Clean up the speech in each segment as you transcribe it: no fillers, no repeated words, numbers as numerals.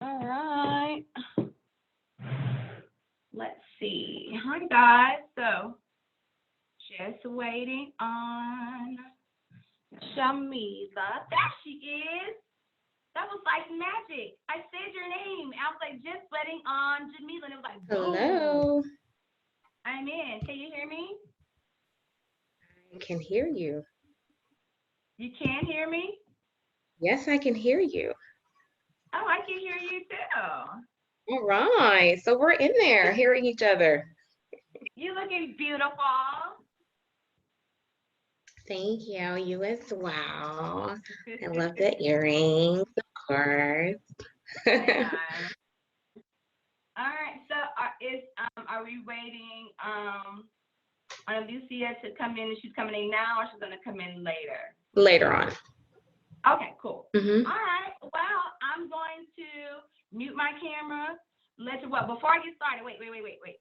All right. Let's see. Hi, guys. So, just waiting on Shamila. There she is. That was like magic. I said your name. I was like, just waiting on Jamila, and it was like, boom. Hello. I'm in. Can you hear me? I can hear you. You can hear me? Yes, I can hear you. Oh, I can hear you too. All right. So we're in there hearing each other. You looking beautiful. Thank you. You as well. I love the earrings, of course. Yeah. All right. So, are we waiting on Lucia to come in? And she's coming in now, or she's gonna come in later? Later on. Okay, cool. Hmm. All right. Well, I'm going to mute my camera. Let you well before I get started. Wait.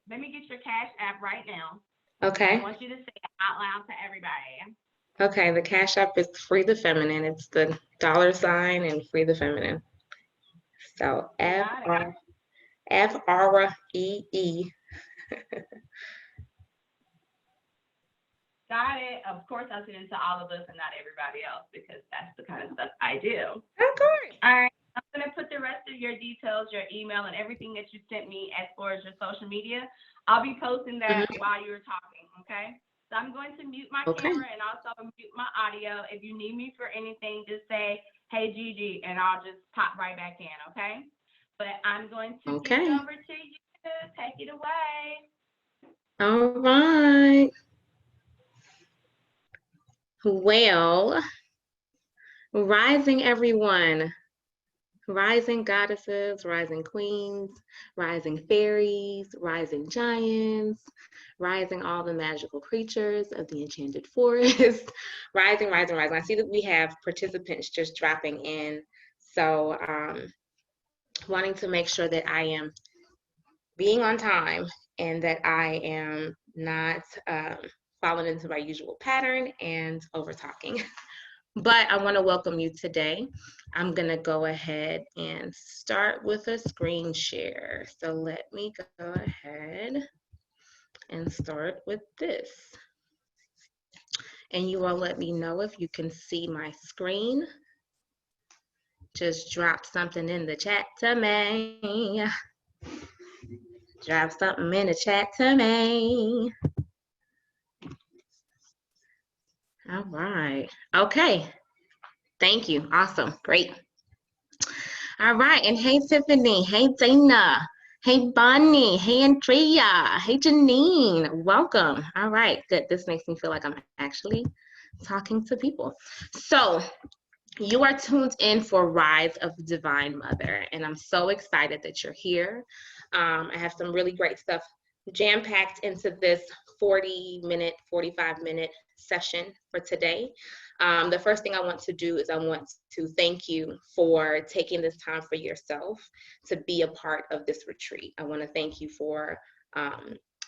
Let me get your Cash App right now. I Okay. want you to say it out loud to everybody. Okay. The Cash App is Free the Feminine. It's the $ and Free the Feminine. So Got it. FREE. Got it. Of course, I'll send it to all of us and not everybody else because that's the kind of stuff I do. Of course. All right. I'm going to put the rest of your details, your email, and everything that you sent me as far as your social media. I'll be posting that Hmm. while you're talking, okay? So I'm going to mute my Okay. camera and also mute my audio. If you need me for anything, just say, hey, Gigi, and I'll just pop right back in, okay? But I'm going to give it Okay. over to you. Take it away. All right. Well, rising everyone. Rising goddesses, rising queens, rising fairies, rising giants, rising all the magical creatures of the enchanted forest. Rising, rising, rising. I see that we have participants just dropping in. So, wanting to make sure that I am being on time and that I am not falling into my usual pattern and over talking. But I want to welcome you today. I'm going to go ahead and start with a screen share. So let me go ahead and start with this. And you all let me know if you can see my screen. Just drop something in the chat to me. Drop something in the chat to me. All right. Okay. Thank you. Awesome. Great. All right. And hey, Tiffany. Hey, Dana. Hey, Bonnie. Hey, Andrea. Hey, Janine. Welcome. All right. Good. This makes me feel like I'm actually talking to people. So, you are tuned in for Rise of the Divine Mother, and I'm so excited that you're here. I have some really great stuff jam-packed into this 40-minute, 45-minute session for today. The first thing I want to do is I want to thank you for taking this time for yourself to be a part of this retreat. I want to thank you for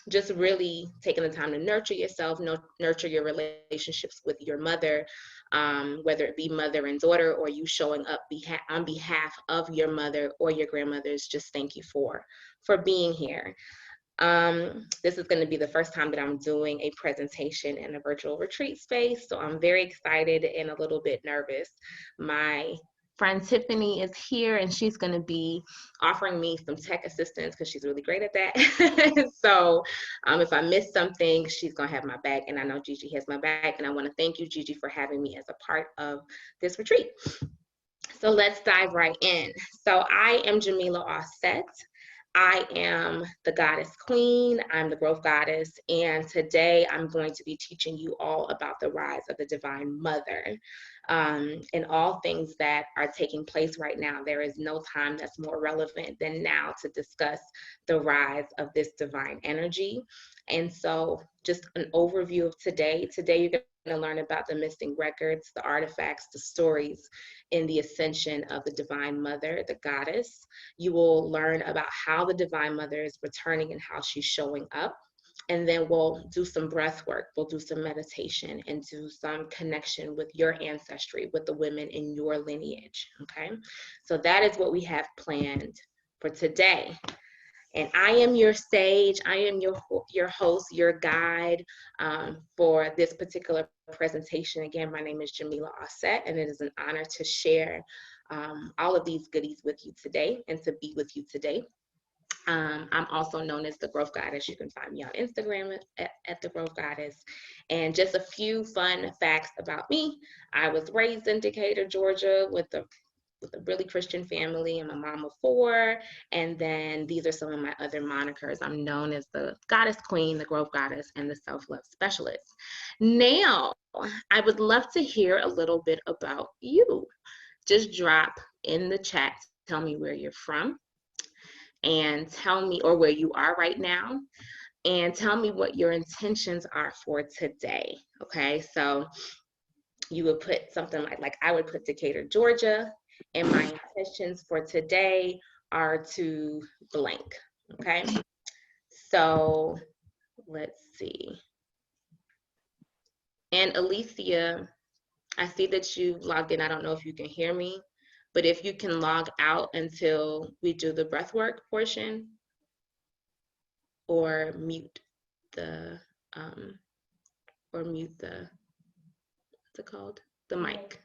just really taking the time to nurture yourself, nurture your relationships with your mother, whether it be mother and daughter, or you showing up on behalf of your mother or your grandmothers. Just thank you for being here. This is going to be the first time that I'm doing a presentation in a virtual retreat space, so I'm very excited and a little bit nervous. My friend Tiffany is here, and she's going to be offering me some tech assistance because she's really great at that. So if I miss something, she's going to have my back, and I know Gigi has my back, and I want to thank you, Gigi, for having me as a part of this retreat. So let's dive right in. So I am Jamila Offset. I am the goddess queen, I'm the growth goddess, and today I'm going to be teaching you all about the rise of the divine mother and all things that are taking place right now. There is no time that's more relevant than now to discuss the rise of this divine energy. And so just an overview of today. Today you're going to learn about the missing records, the artifacts, the stories in the ascension of the divine mother, the goddess. You will learn about how the divine mother is returning and how she's showing up. And then we'll do some breath work, we'll do some meditation, and do some connection with your ancestry, with the women in your lineage, okay? So that is what we have planned for today. And I am your sage, I am your host, your guide for this particular presentation. Again, my name is Jamila Offset, and it is an honor to share all of these goodies with you today and to be with you today. I'm also known as the Growth Goddess. You can find me on Instagram at the Growth Goddess. And just a few fun facts about me. I was raised in Decatur, Georgia with a really Christian family. I'm a mom of 4. And then these are some of my other monikers. I'm known as the Goddess Queen, the Growth Goddess, and the Self-Love Specialist. Now, I would love to hear a little bit about you. Just drop in the chat, tell me where you're from, and tell me, or where you are right now, and tell me what your intentions are for today. Okay, so you would put something like I would put Decatur, Georgia, and my intentions for today are to blank. Okay, so let's see. And Alicia, I see that you logged in. I don't know if you can hear me, but if you can log out until we do the breathwork portion, or mute the what's it called? The mic.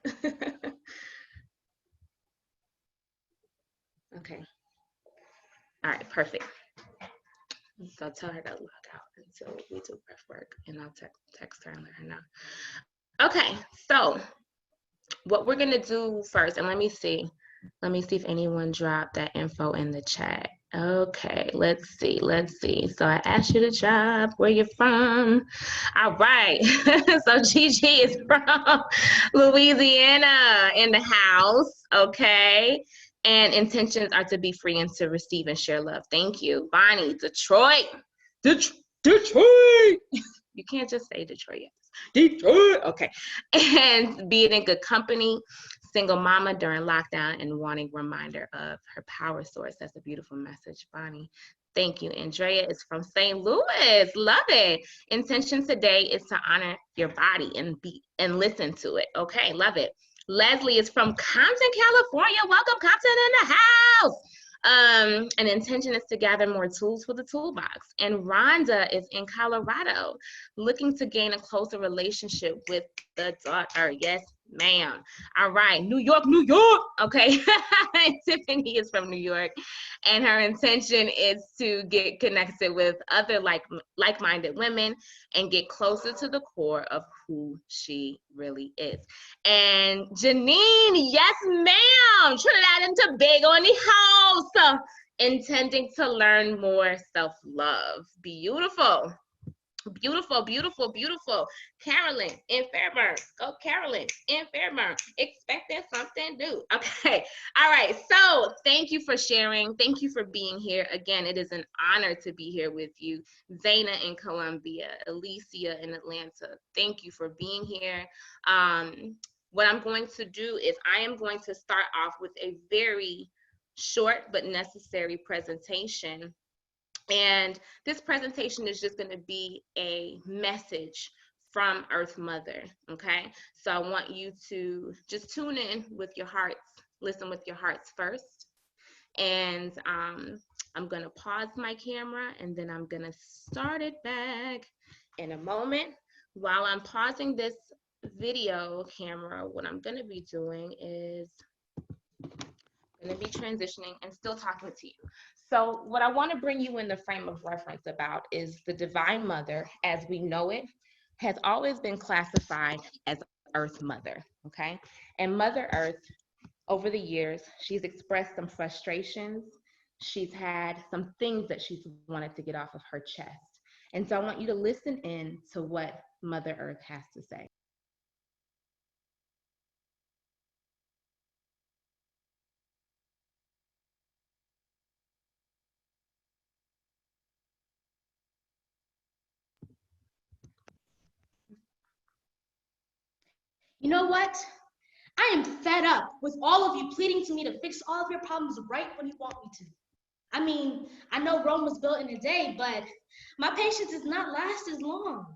Okay. All right, perfect. So tell her to log out until we do breath work, and I'll text her and let her know. Okay, so what we're gonna do first, and let me see if anyone dropped that info in the chat. Okay, let's see. So I asked you to drop where you're from. All right, so Gigi is from Louisiana in the house, okay? And intentions are to be free and to receive and share love. Thank you. Bonnie, Detroit. Detroit. You can't just say Detroit. Detroit. Okay. And being in good company, single mama during lockdown, and wanting reminder of her power source. That's a beautiful message, Bonnie. Thank you. Andrea is from St. Louis. Love it. Intention today is to honor your body and listen to it. Okay, love it. Leslie is from Compton, California. Welcome, Compton in the house. An intention is to gather more tools for the toolbox. And Rhonda is in Colorado, looking to gain a closer relationship with the daughter. Yes, ma'am. All right, New York. Okay. Tiffany is from New York, and her intention is to get connected with other like-minded women and get closer to the core of who she really is. And Janine, yes, ma'am. Trinidad and Tobago in the house, intending to learn more self-love. Beautiful. Carolyn in Fairburn. Go Carolyn in Fairburn. Expecting something new. Okay. All right. So thank you for sharing. Thank you for being here. Again, it is an honor to be here with you. Zaina in Columbia, Alicia in Atlanta. Thank you for being here. What I'm going to do is I am going to start off with a very short but necessary presentation. And this presentation is just going to be a message from Earth Mother, okay? So I want you to just tune in with your hearts, listen with your hearts first. And I'm going to pause my camera, and then I'm going to start it back in a moment. While I'm pausing this video camera, what I'm going to be doing is I'm going to be transitioning and still talking to you. So what I want to bring you in the frame of reference about is the Divine Mother, as we know it, has always been classified as Earth Mother, okay? And Mother Earth, over the years, she's expressed some frustrations. She's had some things that she's wanted to get off of her chest. And so I want you to listen in to what Mother Earth has to say. You know what? I am fed up with all of you pleading to me to fix all of your problems right when you want me to. I mean, I know Rome was built in a day, but my patience does not last as long.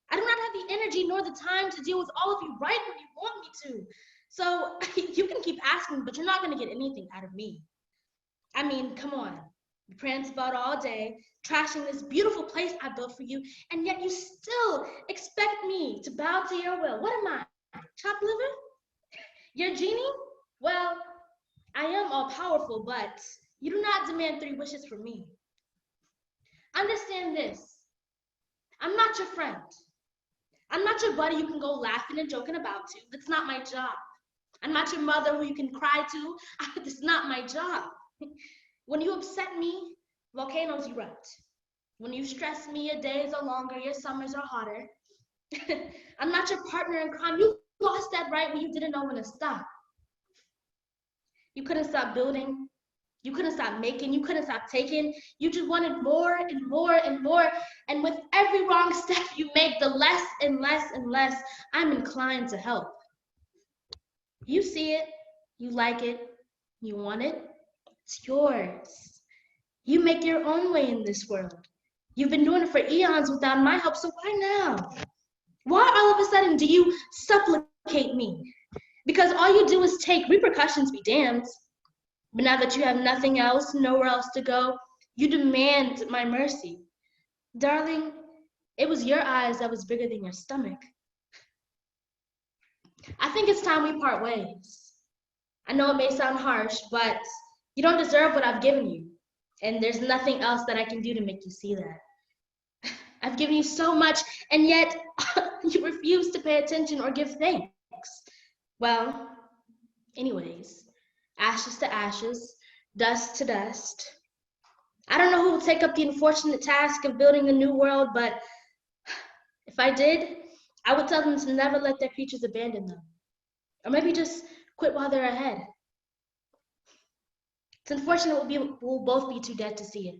I do not have the energy nor the time to deal with all of you right when you want me to. So you can keep asking, but you're not going to get anything out of me. I mean, come on. You prance about all day, trashing this beautiful place I built for you, and yet you still expect me to bow to your will. What am I? Chopped liver? Your genie? Well, I am all powerful, but you do not demand 3 wishes from me. Understand this. I'm not your friend. I'm not your buddy you can go laughing and joking about to. That's not my job. I'm not your mother who you can cry to. That's not my job. When you upset me, volcanoes erupt. When you stress me, your days are longer, your summers are hotter. I'm not your partner in crime. You lost that right when you didn't know when to stop. You couldn't stop building. You couldn't stop making. You couldn't stop taking. You just wanted more and more and more. And with every wrong step you make, the less and less and less I'm inclined to help. You see it. You like it. You want it. It's yours. You make your own way in this world. You've been doing it for eons without my help, so why now? Why all of a sudden do you supplicate me? Because all you do is take repercussions be damned. But now that you have nothing else, nowhere else to go, you demand my mercy. Darling, it was your eyes that was bigger than your stomach. I think it's time we part ways. I know it may sound harsh, but you don't deserve what I've given you. And there's nothing else that I can do to make you see that. I've given you so much, and yet you refuse to pay attention or give thanks. Well, anyways, ashes to ashes, dust to dust. I don't know who will take up the unfortunate task of building a new world, but if I did, I would tell them to never let their creatures abandon them. Or maybe just quit while they're ahead. It's unfortunate we'll both be too dead to see it.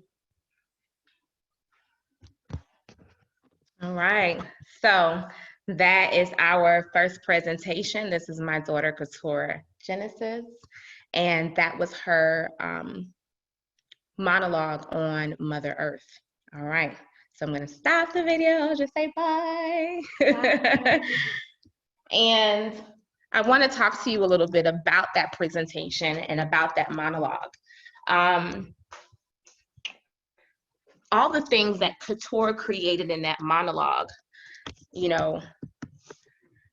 All right, so that is our first presentation. This is my daughter, Couture Genesis, and that was her monologue on Mother Earth. All right, so I'm gonna stop the video, just say bye. And I wanna talk to you a little bit about that presentation and about that monologue. All the things that Couture created in that monologue, you know,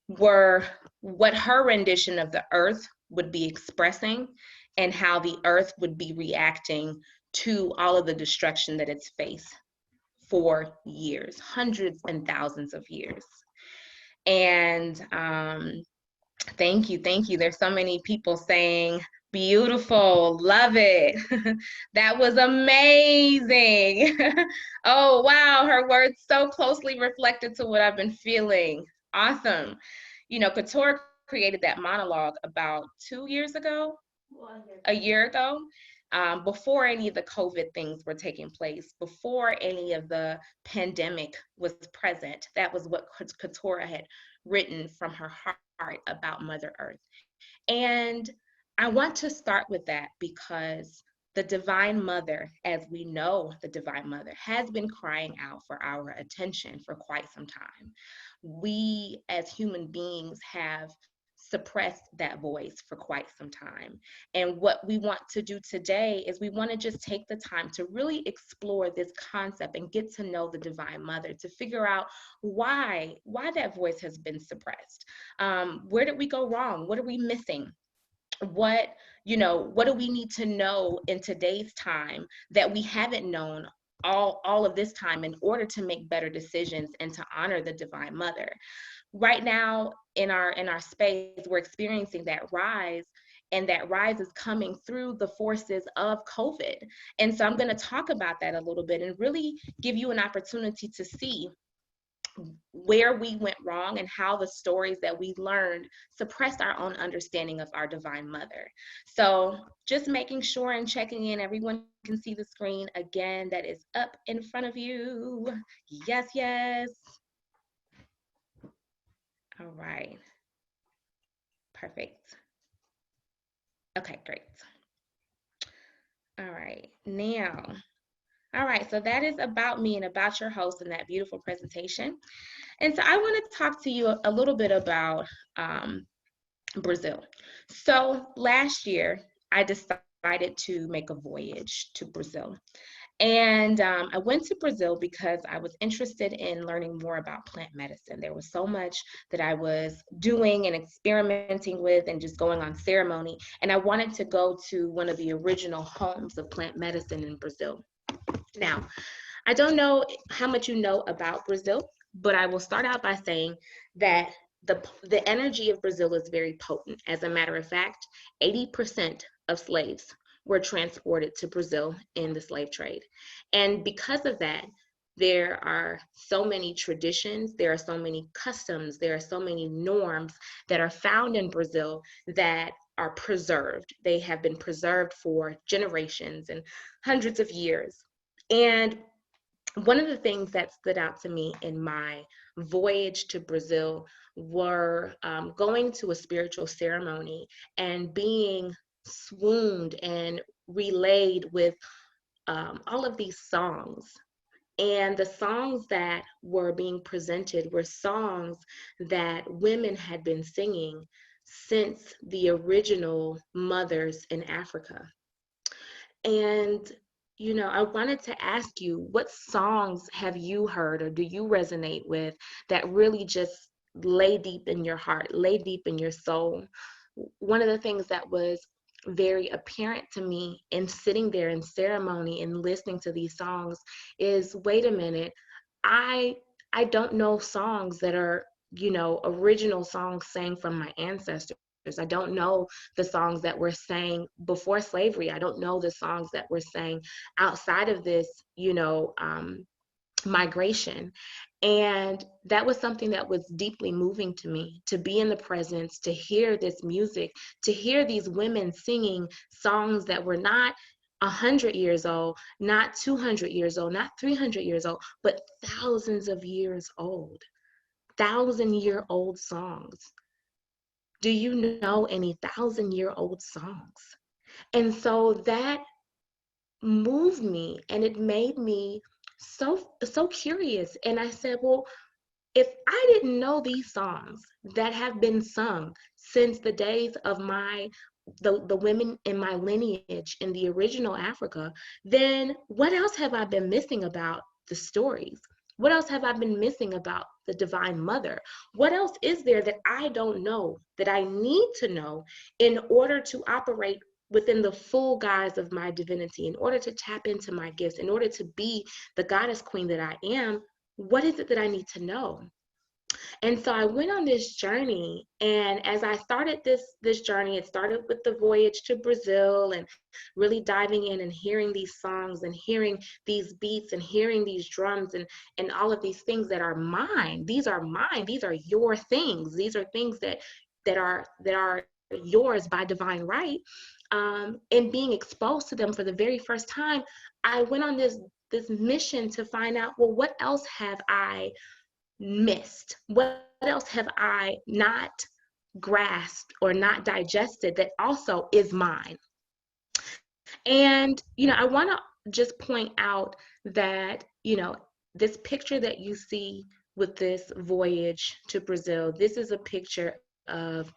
were what her rendition of the earth would be expressing and how the earth would be reacting to all of the destruction that it's faced for years, hundreds and thousands of years. And thank you. There's so many people saying, beautiful, love it. That was amazing. Oh, wow, her words so closely reflected to what I've been feeling. Awesome. You know, Couture created that monologue about 2 years ago, a year ago, before any of the COVID things were taking place, before any of the pandemic was present. That was what Couture had written from her heart about Mother Earth. And I want to start with that because the Divine Mother, as we know, the Divine Mother has been crying out for our attention for quite some time. We as human beings have suppressed that voice for quite some time. And what we want to do today is we want to just take the time to really explore this concept and get to know the Divine Mother, to figure out why that voice has been suppressed. Where did we go wrong? What are we missing? What do we need to know in today's time that we haven't known all of this time in order to make better decisions and to honor the Divine Mother? Right now in our space, we're experiencing that rise, and that rise is coming through the forces of COVID. And so I'm going to talk about that a little bit and really give you an opportunity to see where we went wrong and how the stories that we learned suppressed our own understanding of our Divine Mother. So just making sure and checking in, everyone can see the screen again that is up in front of you. Yes. All right. Perfect. Okay, great. All right, now. All right, so that is about me and about your host and that beautiful presentation. And so I want to talk to you a little bit about Brazil. So last year, I decided to make a voyage to Brazil. And I went to Brazil because I was interested in learning more about plant medicine. There was so much that I was doing and experimenting with and just going on ceremony. And I wanted to go to one of the original homes of plant medicine in Brazil. Now, I don't know how much you know about Brazil, but I will start out by saying that the energy of Brazil is very potent. As a matter of fact, 80% of slaves were transported to Brazil in the slave trade. And because of that, there are so many traditions, there are so many customs, there are so many norms that are found in Brazil that are preserved. They have been preserved for generations and hundreds of years. And one of the things that stood out to me in my voyage to Brazil were going to a spiritual ceremony and being swooned and relayed with all of these songs. And the songs that were being presented were songs that women had been singing since the original mothers in Africa. And, I wanted to ask you, what songs have you heard or do you resonate with that really just lay deep in your heart, lay deep in your soul? One of the things that was very apparent to me in sitting there in ceremony and listening to these songs is, wait a minute, I I don't know songs that are, original songs sang from my ancestors. I don't know the songs that were sang before slavery. I don't know the songs that were sang outside of this, migration. And that was something that was deeply moving to me, to be in the presence, to hear this music, to hear these women singing songs that were not 100 years old, not 200 years old, not 300 years old, but thousands of years old, 1,000-year-old songs. Do you know any 1,000-year-old songs? And so that moved me and it made me so curious. And I said, well, if I didn't know these songs that have been sung since the days of the women in my lineage in the original Africa, then what else have I been missing about the stories? What else have I been missing about the Divine Mother? What else is there that I don't know, that I need to know in order to operate within the full guise of my divinity, in order to tap into my gifts, in order to be the goddess queen that I am? What is it that I need to know? And so I went on this journey, and as I started this journey, it started with the voyage to Brazil and really diving in and hearing these songs and hearing these beats and hearing these drums and all of these things that are mine. These are mine. These are your things. These are things that are yours by divine right. And being exposed to them for the very first time, I went on this mission to find out, well, what else have I missed? What else have I not grasped or not digested that also is mine? And, I want to just point out that, this picture that you see with this voyage to Brazil, this is a picture of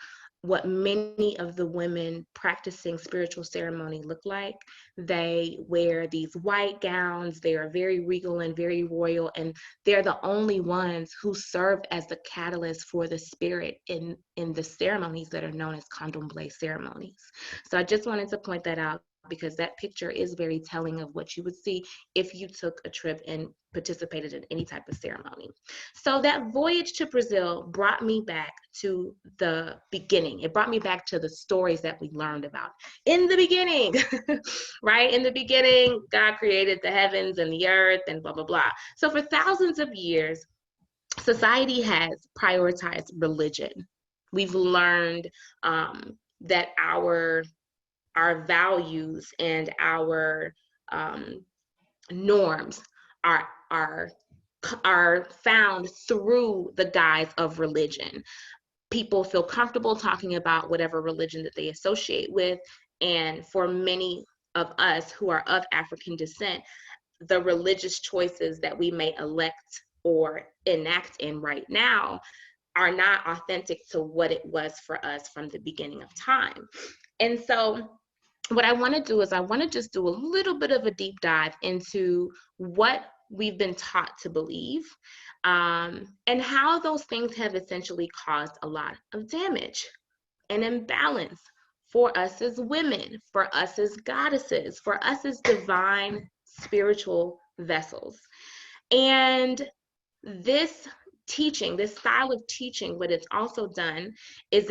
what many of the women practicing spiritual ceremony look like. They wear these white gowns. They are very regal and very royal, and they're the only ones who serve as the catalyst for the spirit in the ceremonies that are known as candomblé ceremonies. So I just wanted to point that out because that picture is very telling of what you would see if you took a trip and participated in any type of ceremony. So that voyage to Brazil brought me back to the beginning. It brought me back to the stories that we learned about in the beginning, right? In the beginning, God created the heavens and the earth and blah, blah, blah. So for thousands of years, society has prioritized religion. We've learned that our values and our norms are are are found through the guise of religion. People feel comfortable talking about whatever religion that they associate with, and for many of us who are of African descent, the religious choices that we may elect or enact in right now are not authentic to what it was for us from the beginning of time. And so what I want to do is I want to just do a little bit of a deep dive into what we've been taught to believe, and how those things have essentially caused a lot of damage and imbalance for us as women, for us as goddesses, for us as divine spiritual vessels. And this teaching, this style of teaching, what it's also done is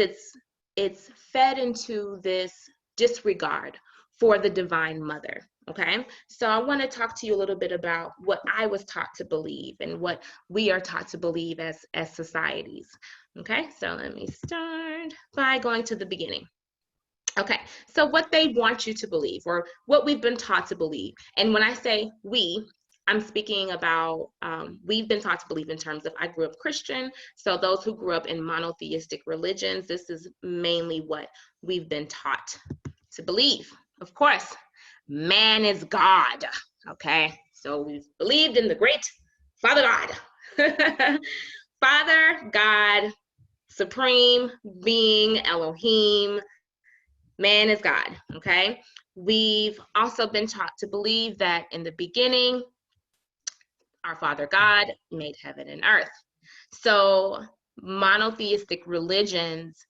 it's fed into this disregard for the divine mother. Okay, so I want to talk to you a little bit about what I was taught to believe and what we are taught to believe as societies. Okay, so let me start by going to the beginning. Okay, so what they want you to believe, or what we've been taught to believe. And when I say we, I'm speaking about, we've been taught to believe in terms of, I grew up Christian, so those who grew up in monotheistic religions, this is mainly what we've been taught to believe. Of course, man is God, okay? So we've believed in the great Father God. Father God, supreme being, Elohim, man is God, okay? We've also been taught to believe that in the beginning, our Father God made heaven and earth. So monotheistic religions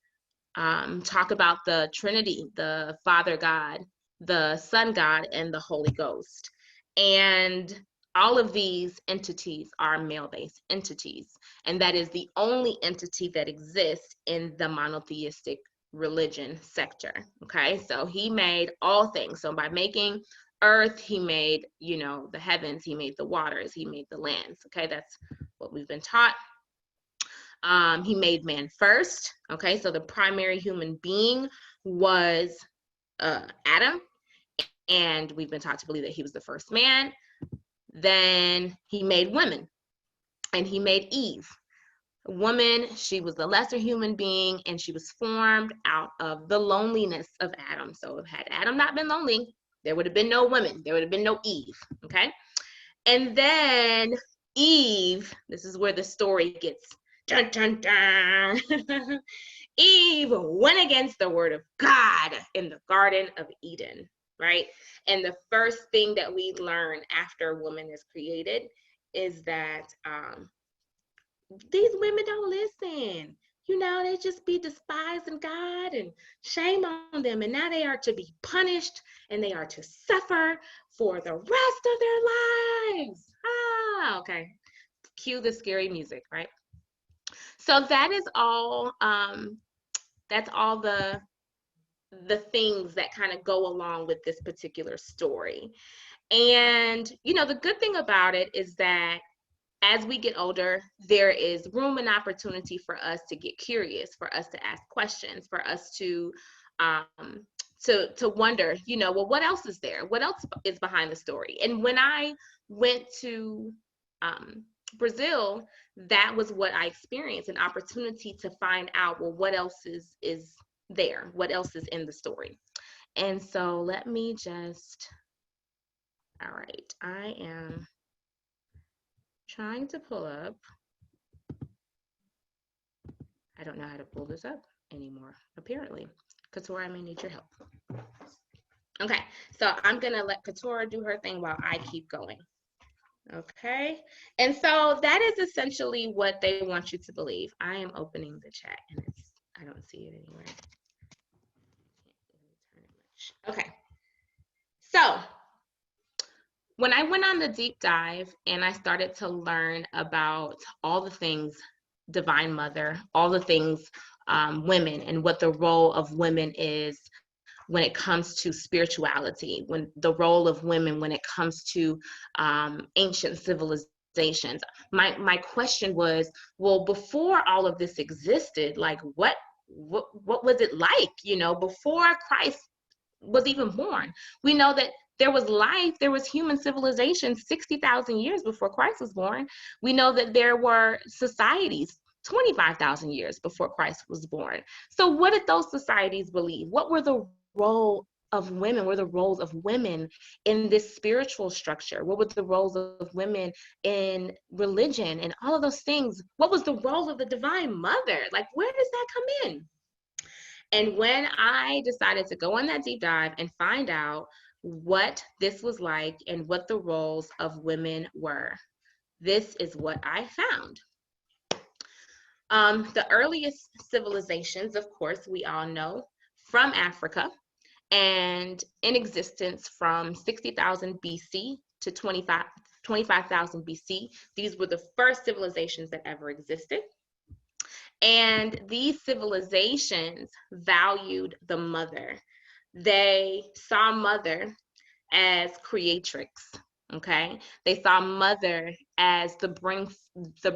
talk about the Trinity, the Father God, the Son God, and the Holy Ghost. And all of these entities are male-based entities. And that is the only entity that exists in the monotheistic religion sector. Okay, so he made all things. So by making earth, he made, you know, the heavens, he made the waters, he made the lands. Okay, that's what we've been taught. He made man first. Okay, so the primary human being was Adam, and we've been taught to believe that he was the first man. Then he made women, and he made Eve. Woman, she was the lesser human being, and she was formed out of the loneliness of Adam. So had Adam not been lonely, there would have been no women, there would have been no Eve. Okay, and then Eve, this is where the story gets dun dun dun. Eve went against the word of God in the Garden of Eden, right? And the first thing that we learn after woman is created is that these women don't listen. You know, they just be despising God, and shame on them. And now they are to be punished, and they are to suffer for the rest of their lives. Ah, okay. Cue the scary music, right? So that is all. That's all the things that kind of go along with this particular story. And you know, the good thing about it is that as we get older, there is room and opportunity for us to get curious, for us to ask questions, for us to wonder, you know, well, what else is there? What else is behind the story? And when I went to Brazil, that was what I experienced, an opportunity to find out, well, what else is there? What else is in the story? And so let me just, all right, I am trying to pull up. I don't know how to pull this up anymore, apparently. Katora, I may need your help. Okay, so I'm gonna let Katora do her thing while I keep going. Okay, and so that is essentially what they want you to believe. I am opening the chat and I don't see it anywhere. Okay, so when I went on the deep dive and I started to learn about all the things Divine Mother, all the things women, and what the role of women is when it comes to spirituality, when the role of women when it comes to ancient civilizations. My question was, well, before all of this existed, like what was it like, you know, before Christ was even born? We know that there was life, there was human civilization 60,000 years before Christ was born. We know that there were societies 25,000 years before Christ was born. So what did those societies believe? What were the role of women? What were the roles of women in this spiritual structure? What were the roles of women in religion and all of those things? What was the role of the Divine Mother? Like, where does that come in? And when I decided to go on that deep dive and find out what this was like and what the roles of women were, this is what I found. The earliest civilizations, of course, we all know, from Africa and in existence from 60,000 BC to 25,000 BC. These were the first civilizations that ever existed. And these civilizations valued the mother. They saw mother as creatrix, okay? They saw mother as the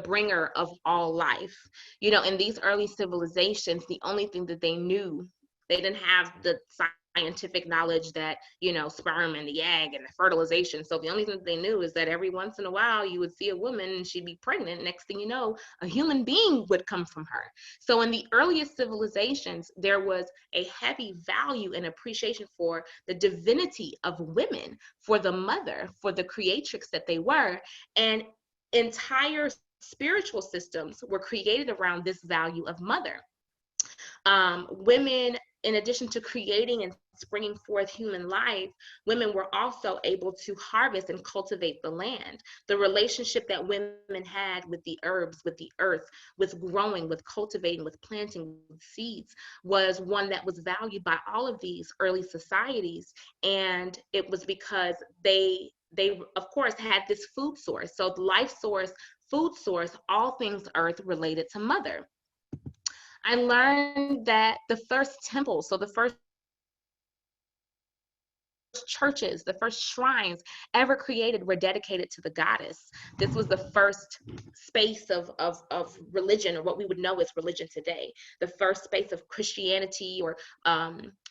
bringer of all life. You know, in these early civilizations, the only thing that they knew, they didn't have the scientific knowledge that, you know, sperm and the egg and the fertilization. So the only thing they knew is that every once in a while you would see a woman and she'd be pregnant. Next thing you know, a human being would come from her. So in the earliest civilizations, there was a heavy value and appreciation for the divinity of women, for the mother, for the creatrix that they were. And entire spiritual systems were created around this value of mother. Women, in addition to creating and springing forth human life, women were also able to harvest and cultivate the land. The relationship that women had with the herbs, with the earth, with growing, with cultivating, with planting, with seeds, was one that was valued by all of these early societies. And it was because they of course had this food source. So the life source, food source, all things earth related to mother. I learned that the first temple, so the first churches, the first shrines ever created were dedicated to the goddess. This was the first space of religion, or what we would know as religion today. The first space of Christianity or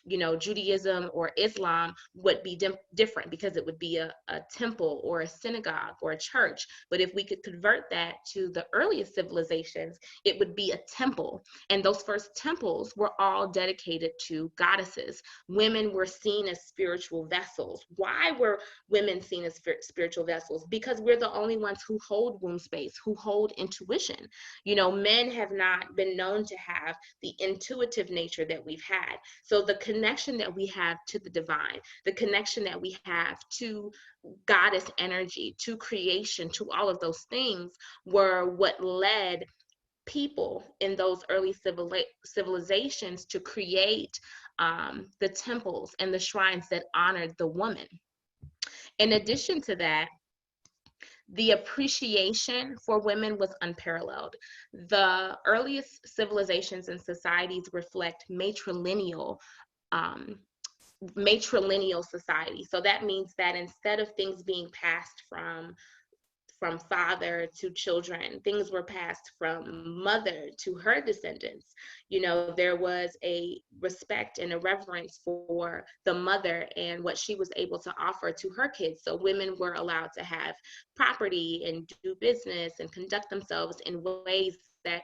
you know, Judaism or Islam would be different, because it would be a temple or a synagogue or a church. But if we could convert that to the earliest civilizations, it would be a temple. And those first temples were all dedicated to goddesses. Women were seen as spiritual vessels. Why were women seen as spiritual vessels? Because we're the only ones who hold womb space, who hold intuition. You know, men have not been known to have the intuitive nature that we've had. So the connection that we have to the divine, the connection that we have to goddess energy, to creation, to all of those things were what led people in those early civilizations to create the temples and the shrines that honored the woman. In addition to that, the appreciation for women was unparalleled. The earliest civilizations and societies reflect matrilineal society. So that means that instead of things being passed from father to children, things were passed from mother to her descendants. You know, there was a respect and a reverence for the mother and what she was able to offer to her kids. So women were allowed to have property and do business and conduct themselves in ways that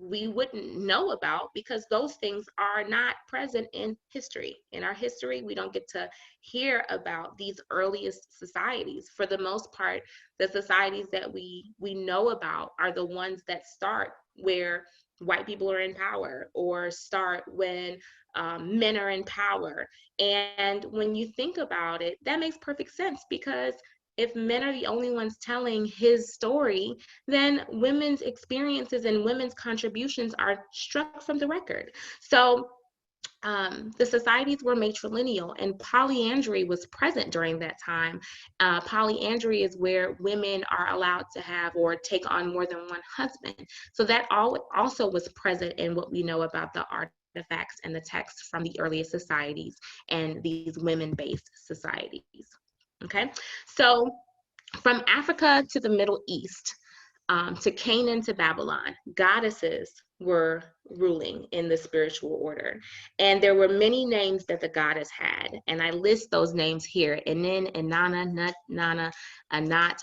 we wouldn't know about, because those things are not present in history. In our history, we don't get to hear about these earliest societies. For the most part, the societies that we know about are the ones that start where white people are in power, or start when men are in power. And when you think about it, that makes perfect sense, because if men are the only ones telling his story, then women's experiences and women's contributions are struck from the record. So the societies were matrilineal, and polyandry was present during that time. Polyandry is where women are allowed to have or take on more than one husband. So that also was present in what we know about the artifacts and the texts from the earliest societies and these women-based societies. Okay, so from Africa to the Middle East, to Canaan to Babylon, goddesses were ruling in the spiritual order. And there were many names that the goddess had. And I list those names here: Enin, Inanna, Nut, Nana, Anat,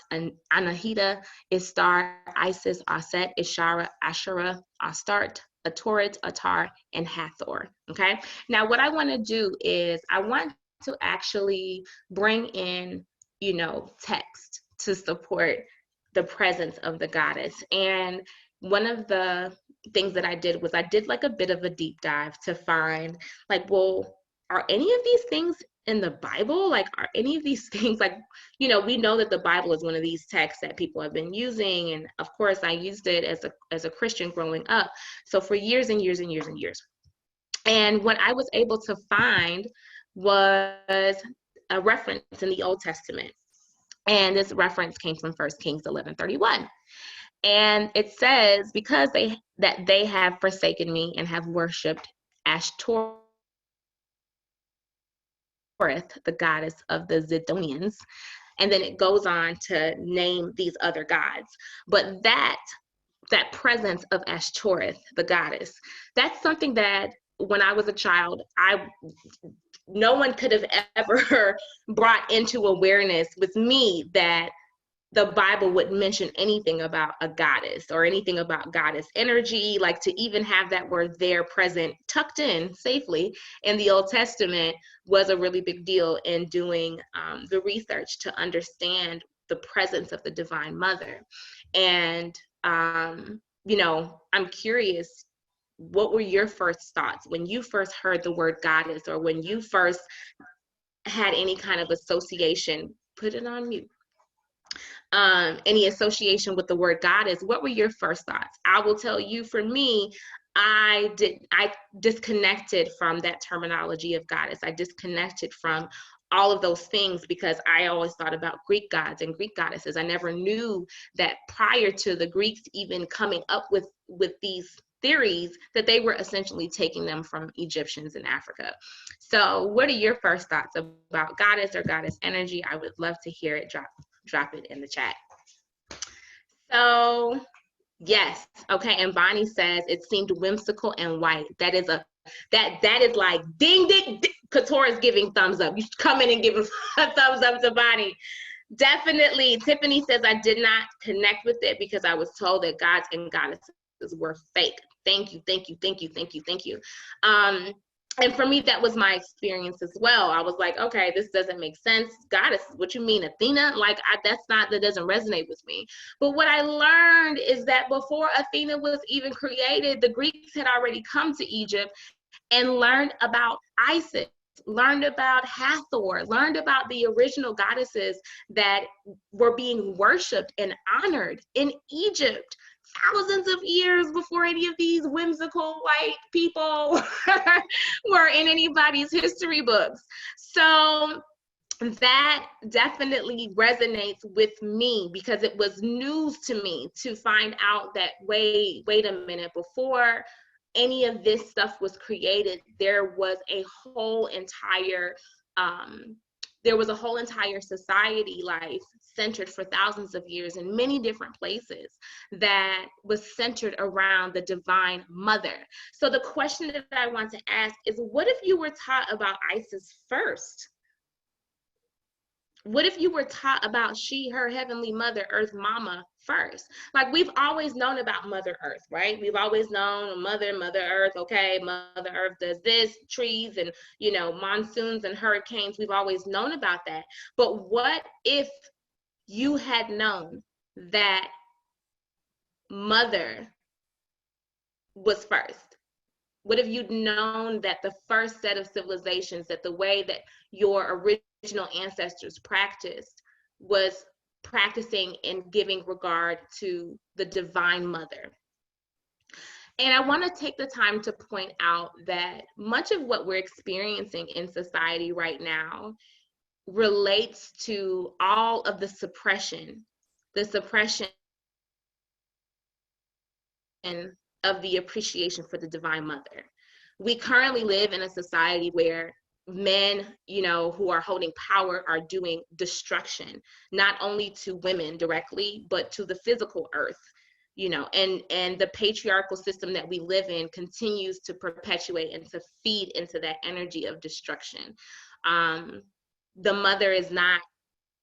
Anahita, Istar, Isis, Aset, Ishara, Asherah, Astarte, Atoret, Atar, and Hathor. Okay. Now, what I want to do is I want to actually bring in, text to support the presence of the goddess. And one of the things that I did was I did like a bit of a deep dive to find like, well, are any of these things in the Bible? Like, are any of these things like, we know that the Bible is one of these texts that people have been using. And of course, I used it as a Christian growing up. So for years and years and years and years. And what I was able to find was a reference in the Old Testament. And this reference came from 1 Kings 11:31. And it says, because they have forsaken me and have worshipped Ashtoreth, the goddess of the Zidonians. And then it goes on to name these other gods. But that presence of Ashtoreth, the goddess, that's something that when I was a child, no one could have ever brought into awareness with me that the Bible wouldn't mention anything about a goddess or anything about goddess energy. Like, to even have that word there present, tucked in safely in the Old Testament, was a really big deal in doing the research to understand the presence of the Divine Mother. And, I'm curious, what were your first thoughts when you first heard the word goddess, or when you first had any kind of association? Put it on mute. Any association with the word goddess? What were your first thoughts? I will tell you, for me, I disconnected from that terminology of goddess. I disconnected from all of those things because I always thought about Greek gods and Greek goddesses. I never knew that prior to the Greeks even coming up with these theories, that they were essentially taking them from Egyptians in Africa. So what are your first thoughts about goddess or goddess energy? I would love to hear it. Drop it in the chat. So yes, okay. And Bonnie says it seemed whimsical and white. That is like ding ding. Couture is giving thumbs up. You should come in and give a thumbs up to Bonnie. Definitely. Tiffany says I did not connect with it because I was told that gods and goddesses were fake. Thank you, thank you, thank you, thank you, thank you. And for me, that was my experience as well. I was like, okay, this doesn't make sense. Goddess, what you mean, Athena? Like, that doesn't resonate with me. But what I learned is that before Athena was even created, the Greeks had already come to Egypt and learned about Isis, learned about Hathor, learned about the original goddesses that were being worshipped and honored in Egypt thousands of years before any of these whimsical white people were in anybody's history books. So that definitely resonates with me because it was news to me to find out that, wait a minute, before any of this stuff was created, there was a whole entire society life centered for thousands of years in many different places that was centered around the Divine Mother. So the question that I want to ask is, what if you were taught about Isis first? What if you were taught about she, her heavenly mother, Earth Mama first? Like, we've always known about Mother Earth, right? We've always known Mother Earth, okay, Mother Earth does this, trees and, monsoons and hurricanes. We've always known about that. But what if you had known that Mother was first? What if you'd known that the first set of civilizations, that the way that your original ancestors practiced was practicing and giving regard to the Divine Mother? And I want to take the time to point out that much of what we're experiencing in society right now relates to all of the suppression of the appreciation for the Divine Mother. We currently live in a society where men, who are holding power are doing destruction, not only to women directly, but to the physical earth, and the patriarchal system that we live in continues to perpetuate and to feed into that energy of destruction. The mother is not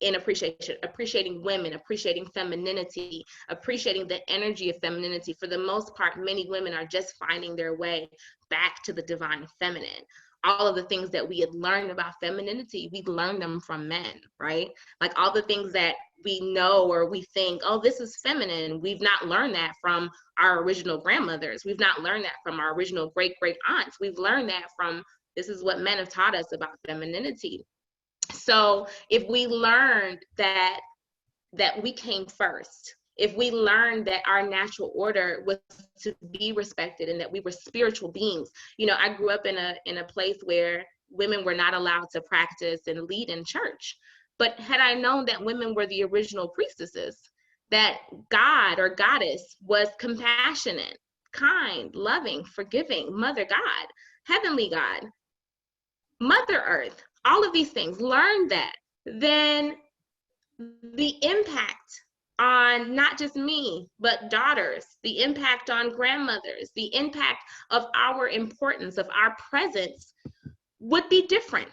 in appreciating women, appreciating femininity, appreciating the energy of femininity. For the most part, many women are just finding their way back to the divine feminine. all of the things that we had learned about femininity, we learned them from men, right? Like all the things that we know or we think, oh, this is feminine. We've not learned that from our original grandmothers. We've not learned that from our original great aunts. We've learned that from, this is what men have taught us about femininity. So if we learned that we came first, if we learned that our natural order was to be respected and that we were spiritual beings. You know, I grew up in a place where women were not allowed to practice and lead in church. But had I known that women were the original priestesses, that God or goddess was compassionate, kind, loving, forgiving, Mother God, Heavenly God, Mother Earth, all of these things, learned that, then the impact on not just me, but daughters, the impact on grandmothers, the impact of our importance, of our presence would be different.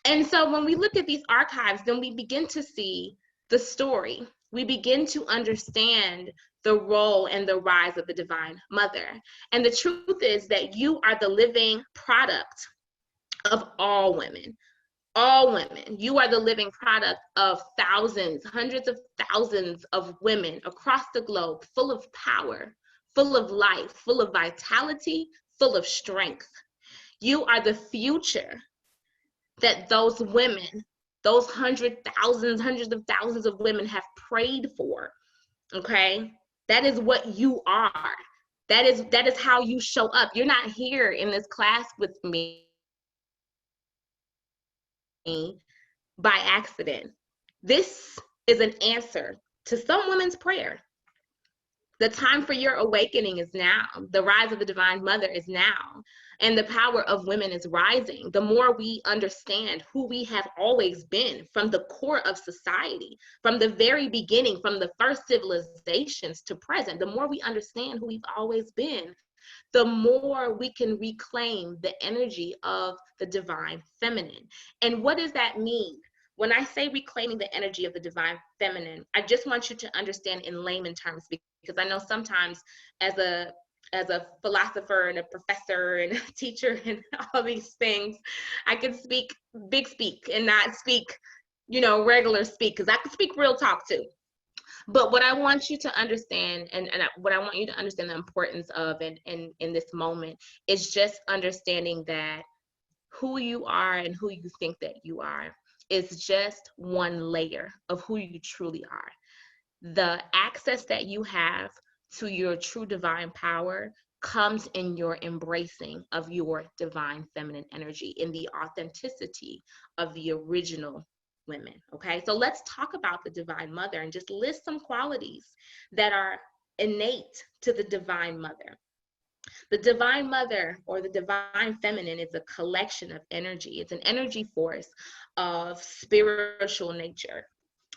And so when we look at these archives, then we begin to see the story. We begin to understand the role and the rise of the Divine Mother. And the truth is that you are the living product of all women. All women. You are the living product of thousands, hundreds of thousands of women across the globe, full of power, full of life, full of vitality, full of strength. You are the future that those women, those hundreds of thousands of women have prayed for, okay? That is what you are. That is how you show up. You're not here in this class with me by accident. This is an answer to some women's prayer. The time for your awakening is now. The rise of the Divine Mother is now. And the power of women is rising. The more we understand who we have always been from the core of society, from the very beginning, from the first civilizations to present, the more we understand who we've always been, the more we can reclaim the energy of the divine feminine. And what does that mean? When I say reclaiming the energy of the divine feminine, I just want you to understand in layman terms, because I know sometimes as a philosopher and a professor and a teacher and all these things, I can speak big speak and not speak, regular speak, because I can speak real talk too. But what I want you to understand, and what I want you to understand the importance of in this moment, is just understanding that who you are and who you think that you are is just one layer of who you truly are. The access that you have to your true divine power comes in your embracing of your divine feminine energy, in the authenticity of the original women. Okay, so let's talk about the Divine Mother and just list some qualities that are innate to the Divine Mother. The Divine Mother, or the Divine Feminine, is a collection of energy. It's an energy force of spiritual nature,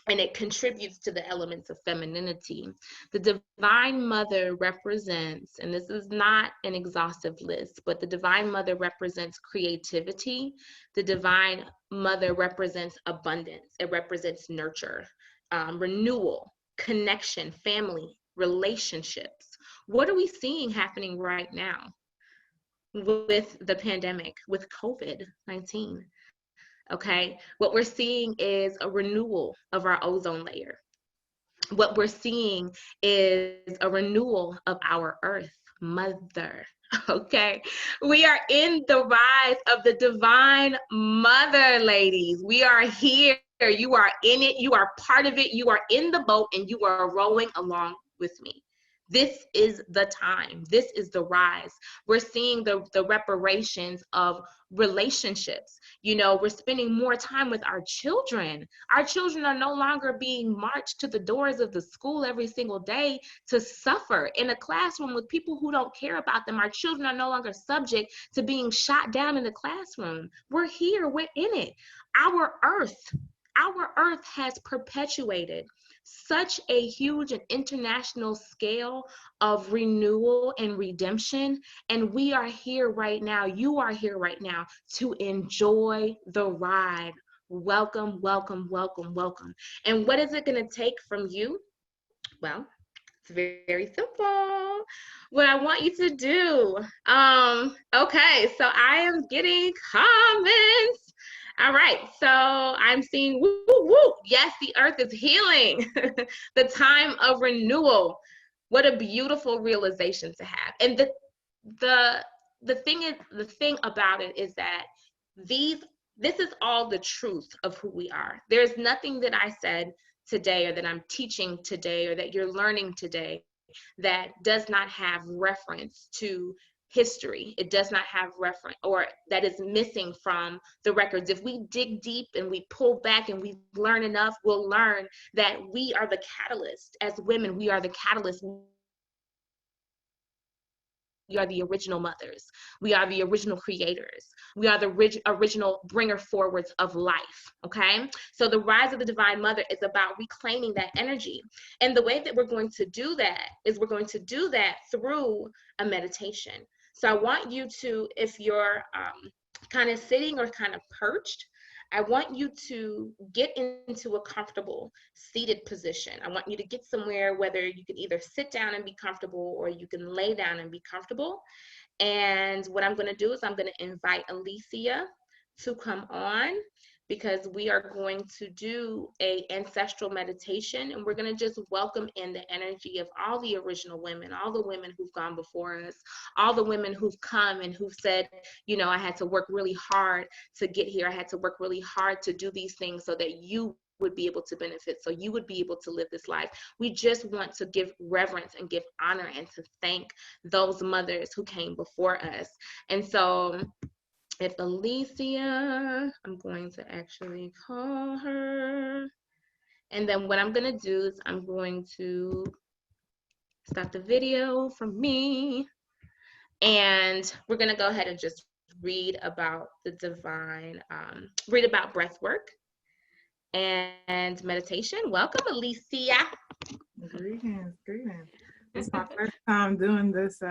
and it contributes to the elements of femininity. The Divine Mother represents, and this is not an exhaustive list, but the Divine Mother represents creativity. The Divine Mother represents abundance. It represents nurture, renewal, connection, family, relationships. What are we seeing happening right now with the pandemic, with COVID-19? Okay, what we're seeing is a renewal of our ozone layer. What we're seeing is a renewal of our Earth Mother. Okay, we are in the rise of the Divine Mother, ladies. We are here. You are in it. You are part of it. You are in the boat and you are rowing along with me. This is the time. This is the rise. We're seeing the reparations of relationships. We're spending more time with our children. Our children are no longer being marched to the doors of the school every single day to suffer in a classroom with people who don't care about them. Our children are no longer subject to being shot down in the classroom. We're here. We're in it. Our earth has perpetuated such a huge and international scale of renewal and redemption. And we are here right now. You are here right now to enjoy the ride. Welcome, welcome, welcome, welcome. And what is it going to take from you? Well, it's very, very simple. what I want you to do. Okay, so I am getting comments. All right, so I'm seeing woo, woo, woo. Yes, the earth is healing. The time of renewal. What a beautiful realization to have. And the thing about it is that this is all the truth of who we are. There's nothing that I said today or that I'm teaching today or that you're learning today that does not have reference to history. It does not have reference, or that is missing from the records. If we dig deep and we pull back and we learn enough, we'll learn that we are the catalyst. As women, we are the catalyst. We are the original mothers. We are the original creators. We are the original bringer forwards of life, okay? So the rise of the divine mother is about reclaiming that energy. And the way that we're going to do that is we're going to do that through a meditation. So I want you to, if you're kind of sitting or kind of perched, I want you to get into a comfortable seated position. I want you to get somewhere, whether you can either sit down and be comfortable or you can lay down and be comfortable. And what I'm going to do is I'm going to invite Alicia to come on, because we are going to do a ancestral meditation, and we're going to just welcome in the energy of all the original women, all the women who've gone before us, all the women who've come and who've said, you know, I had to work really hard to get here. I had to work really hard to do these things so that you would be able to benefit, so you would be able to live this life. We just want to give reverence and give honor and to thank those mothers who came before us. And so if Alicia, I'm going to actually call her. And then what I'm going to do is I'm going to stop the video from me. And we're going to go ahead and just read about the divine, read about breath work and meditation. Welcome, Alicia. Greetings, greetings. It's my first time doing this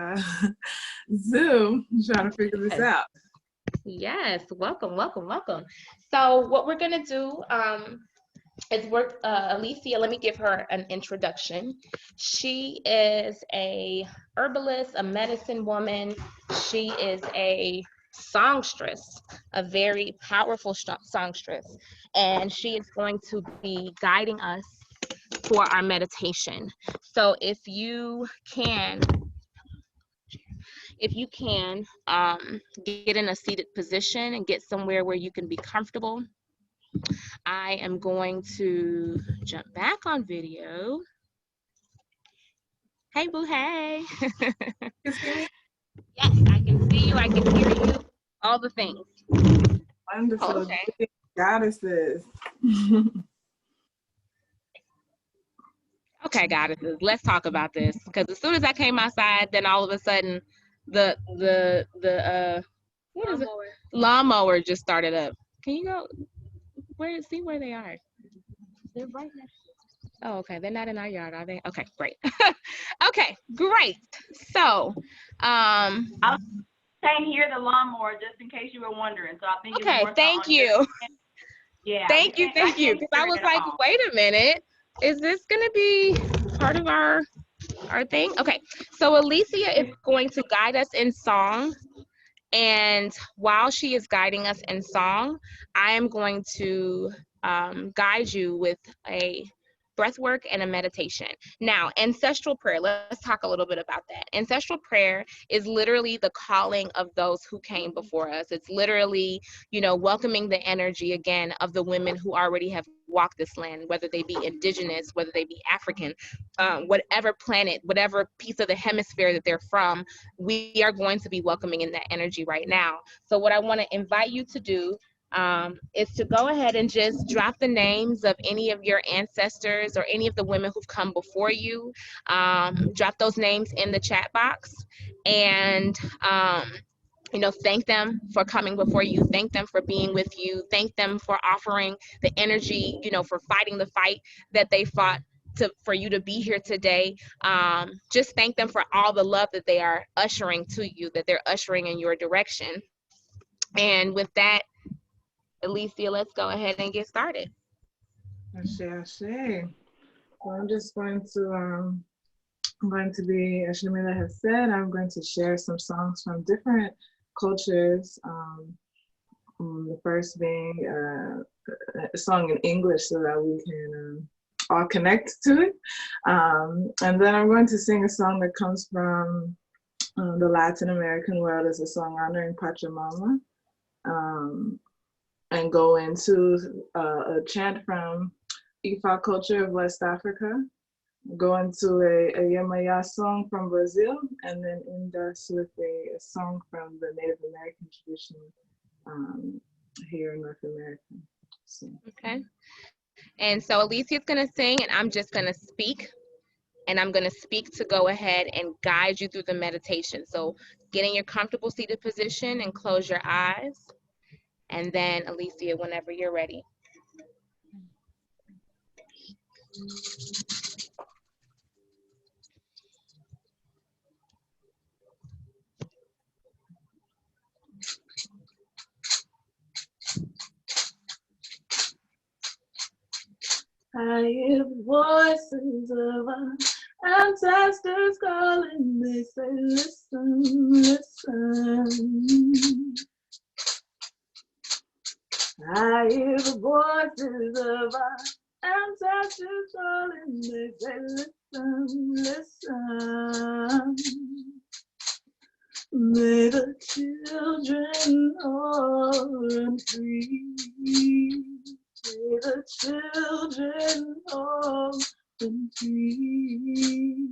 Zoom, trying to figure this out. Yes, welcome, welcome, welcome. So what we're gonna do is work, Alicia, let me give her an introduction. She is a herbalist, a medicine woman. She is a songstress, a very powerful songstress. And she is going to be guiding us for our meditation. So if you can get in a seated position and get somewhere where you can be comfortable, I am going to jump back on video. Hey, boo, hey. You see me? Yes, I can see you, I can hear you, all the things. Wonderful. Okay. Goddesses. Okay, goddesses, let's talk about this, because as soon as I came outside, then all of a sudden the what is it? Lawnmower just started up. Can you go see where they are? They're right next. Oh, okay. They're not in our yard, are they? Okay, great. Okay, great. So, I was saying here the lawnmower, just in case you were wondering. So I think it's okay, more thank you. Yeah. Thank you. Because I was like, wait a minute, is this gonna be part of our thing? Okay, so Alicia is going to guide us in song. And while she is guiding us in song, I am going to guide you with a breath work and a meditation. Now, ancestral prayer, let's talk a little bit about that. Ancestral prayer is literally the calling of those who came before us. It's literally, you know, welcoming the energy again of the women who already have walked this land, whether they be indigenous, whether they be African, whatever planet, whatever piece of the hemisphere that they're from, we are going to be welcoming in that energy right now. So what I want to invite you to do is to go ahead and just drop the names of any of your ancestors or any of the women who've come before you. Drop those names in the chat box, and you know, thank them for coming before you, thank them for being with you, thank them for offering the energy, you know, for fighting the fight that they fought for you to be here today. Just thank them for all the love that they are ushering to you, that they're ushering in your direction. And with that, Alicia, let's go ahead and get started. Ashe, ashe. So I'm just going to I'm going to be, as Shamila has said, I'm going to share some songs from different cultures. The first being a song in English so that we can all connect to it. And then I'm going to sing a song that comes from the Latin American world. It's a song honoring Pachamama. And go into a chant from Ifa culture of West Africa. Go into a Yamaya song from Brazil, and then end us with a song from the Native American tradition here in North America. So. Okay. And so Alicia's going to sing, and I'm just going to speak. And I'm going to speak to go ahead and guide you through the meditation. So get in your comfortable seated position and close your eyes. And then, Alicia, whenever you're ready. I hear voices of our ancestors calling. They say, listen, listen. I hear the voices of our ancestors calling. They say, listen, listen. May the children all run free. May the children all run free.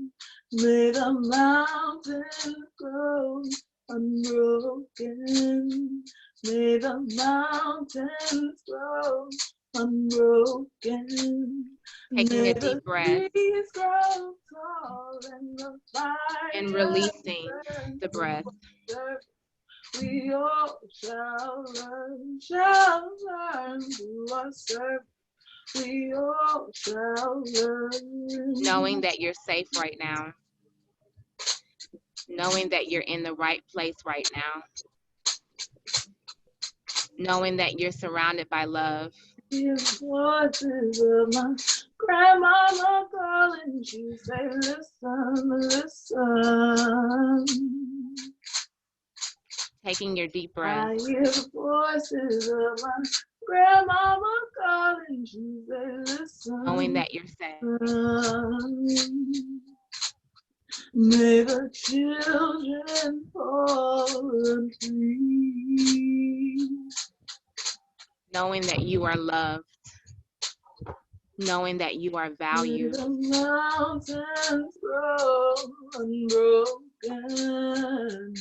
May the mountains grow unbroken. May the mountains grow unbroken. Taking a deep breath Grow tall and the fire and releasing the breath. We all shall learn to our service. We all shall learn. Knowing that you're safe right now. Knowing that you're in the right place right now. Knowing that you're surrounded by love. The voices of my grandmama calling. She say, listen, listen. Taking your deep breath. I hear the voices of my grandmama calling. She say, listen. Knowing that you're safe. May the children fall and free. Knowing that you are loved. Knowing that you are valued. May the mountains grow unbroken.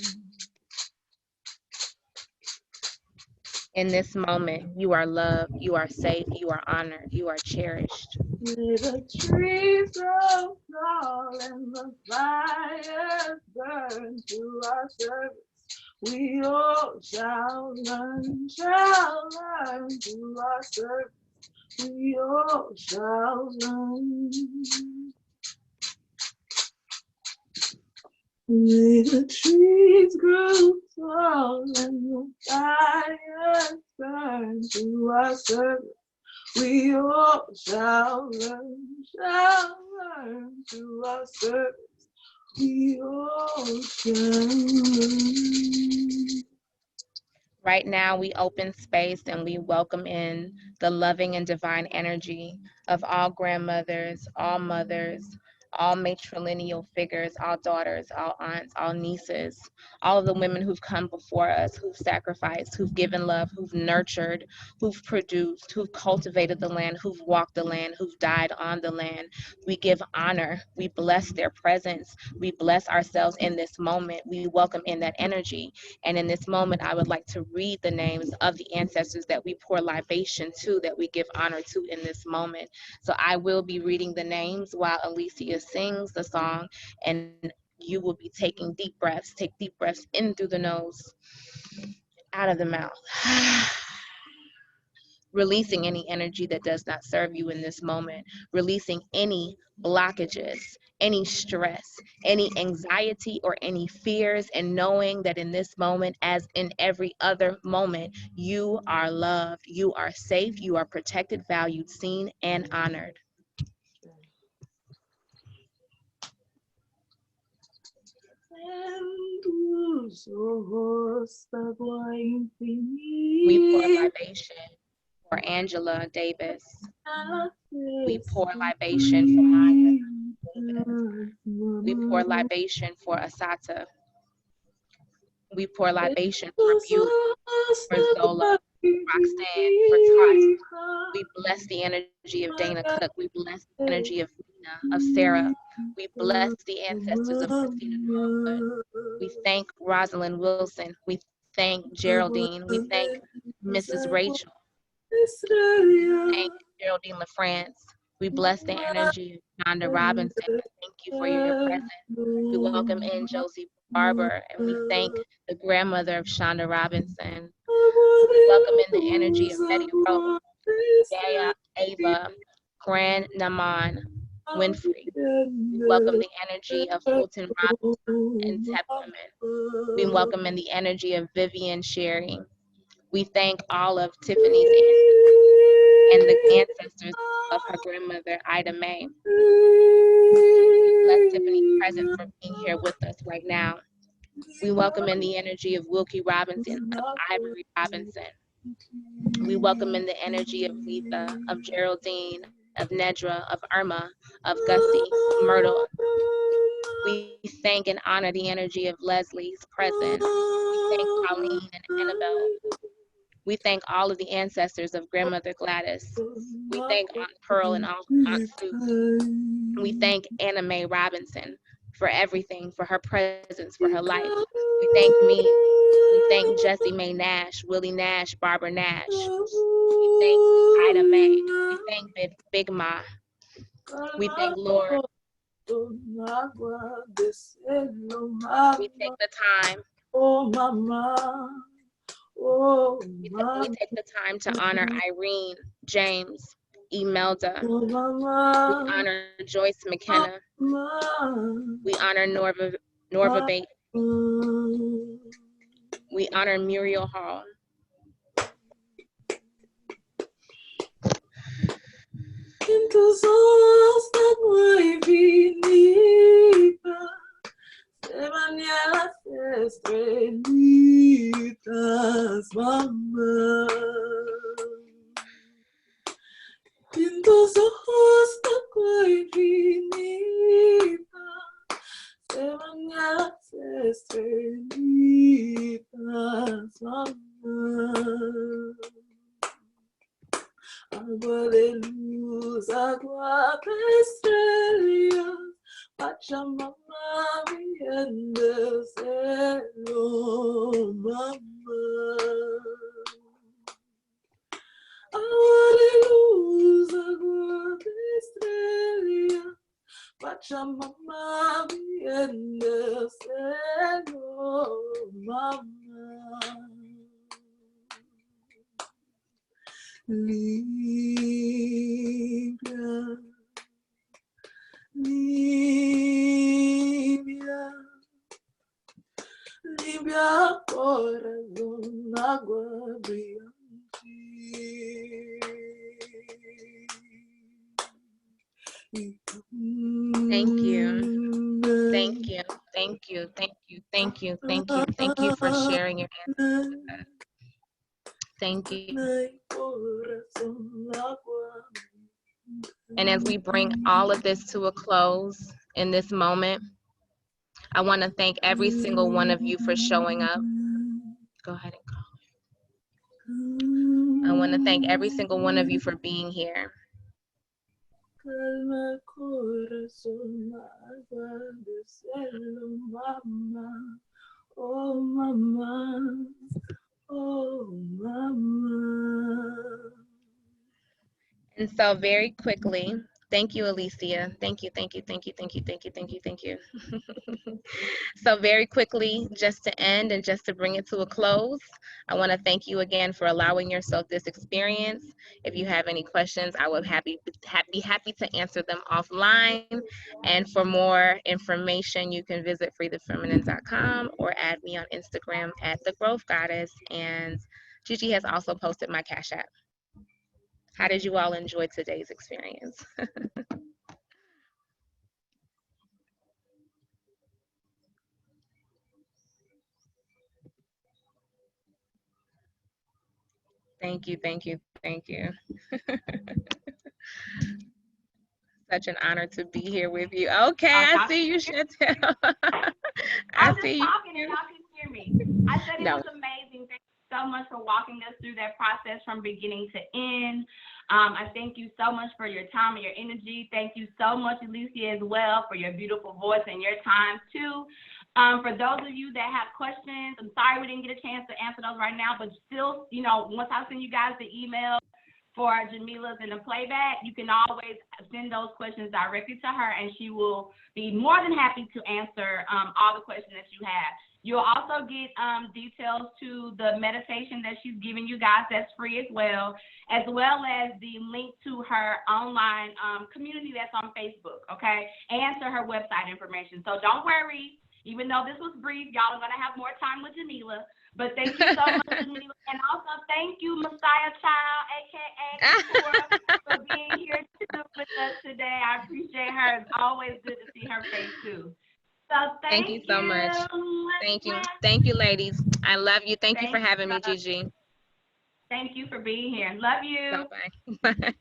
In this moment, you are loved, you are safe, you are honored, you are cherished. May the trees grow tall and the fires burn to our service. We all shall learn to our service. We all shall learn. May the trees grow tall and the fires burn to our service. We all shall learn to our service. We all shall learn. Right now, we open space and we welcome in the loving and divine energy of all grandmothers, all mothers, all matrilineal figures, all daughters, all aunts, all nieces, all of the women who've come before us, who've sacrificed, who've given love, who've nurtured, who've produced, who've cultivated the land, who've walked the land, who've died on the land. We give honor. We bless their presence. We bless ourselves in this moment. We welcome in that energy. And in this moment, I would like to read the names of the ancestors that we pour libation to, that we give honor to in this moment. So I will be reading the names while Alicia sings the song, and you will be taking deep breaths. Take deep breaths in through the nose, out of the mouth. Releasing any energy that does not serve you in this moment. Releasing any blockages, any stress, any anxiety, or any fears, and knowing that in this moment, as in every other moment, you are loved, you are safe, you are protected, valued, seen, and honored. We pour libation for Angela Davis. We pour libation for Maya Davis. We pour libation for Asata. We pour libation for Beauty, for Zola, Roxanne, for Tati. We bless the energy of Dana Cook. We bless the energy of Nina, of Sarah. We bless the ancestors of Christina Norwood. We thank Rosalind Wilson. We thank Geraldine. We thank Mrs. Rachel. We thank Geraldine LaFrance. We bless the energy of Shonda Robinson. Thank you for your presence. We welcome in Josie Barber, and we thank the grandmother of Shonda Robinson. We welcome in the energy of Betty Rose, Daya, Ava, Grand Naman, Winfrey. We welcome the energy of Fulton Robinson and Tep Women. We welcome in the energy of Vivian Sherry. We thank all of Tiffany's ancestors and the ancestors of her grandmother, Ida Mae. We bless Tiffany's present for being here with us right now. We welcome in the energy of Wilkie Robinson, of Ivory Robinson. We welcome in the energy of Letha, of Geraldine, of Nedra, of Irma, of Gussie, of Myrtle. We thank and honor the energy of Leslie's presence. We thank Colleen and Annabelle. We thank all of the ancestors of Grandmother Gladys. We thank Aunt Pearl and Aunt Sue. We thank Anna Mae Robinson for everything, for her presence, for her life. We thank me. We thank Jessie Mae Nash, Willie Nash, Barbara Nash. We thank Ida Mae. We thank Big Ma. We thank Lord. We take the time. We take the time to honor Irene, James, Imelda. We honor Joyce McKenna. We honor Norva Bates. We honor Muriel Hall. En tus ojos tan muy finita se bañan las estrellitas, mamá. En tus ojos tan muy finita se bañan las estrellitas, mamá. Agua de luz, agua de estrellas, Pachamama bien del cielo, mamá. Agua de luz, agua de estrellas, Pachamama bien del cielo, mamá. Limpia, limpia, limpia corazón, agua brillante. Thank you. Thank you. Thank you. Thank you. Thank you. Thank you. Thank you for sharing your answers with us. Thank you. And as we bring all of this to a close in this moment, I want to thank every single one of you for showing up. Go ahead and call. I want to thank every single one of you for being here. Oh, mama. Oh, mama. And so very quickly, thank you, Alicia. Thank you, thank you, thank you, thank you, thank you, thank you, thank you. So very quickly, just to end and just to bring it to a close, I want to thank you again for allowing yourself this experience. If you have any questions, I would be happy to answer them offline. And for more information, you can visit freethefeminine.com or add me on Instagram at The Growth Goddess. And Gigi has also posted my Cash App. How did you all enjoy today's experience? Thank you, thank you, thank you. Such an honor to be here with you. Okay, I see you, Chantel. I I was just see you. talking and y'all can hear me. I said it No. was amazing. Thank you so much for walking us through that process from beginning to end. I thank you so much for your time and your energy. Thank you so much, Alicia, as well, for your beautiful voice and your time, too. For those of you that have questions, I'm sorry we didn't get a chance to answer those right now, but still, you know, once I send you guys the email for Jamila's in the playback, you can always send those questions directly to her, and she will be more than happy to answer all the questions that you have. You'll also get details to the meditation that she's giving you guys that's free as well as the link to her online community that's on Facebook, okay, and to her website information. So don't worry, even though this was brief, y'all are going to have more time with Jamila. But thank you so much, Jamila. And also thank you, Messiah Child, a.k.a. for being here too with us today. I appreciate her. It's always good to see her face too. So Thank you so much. Thank you. Thank you, ladies. I love you. Thank you for having me, Gigi. Thank you for being here. Love you. Bye-bye. Bye.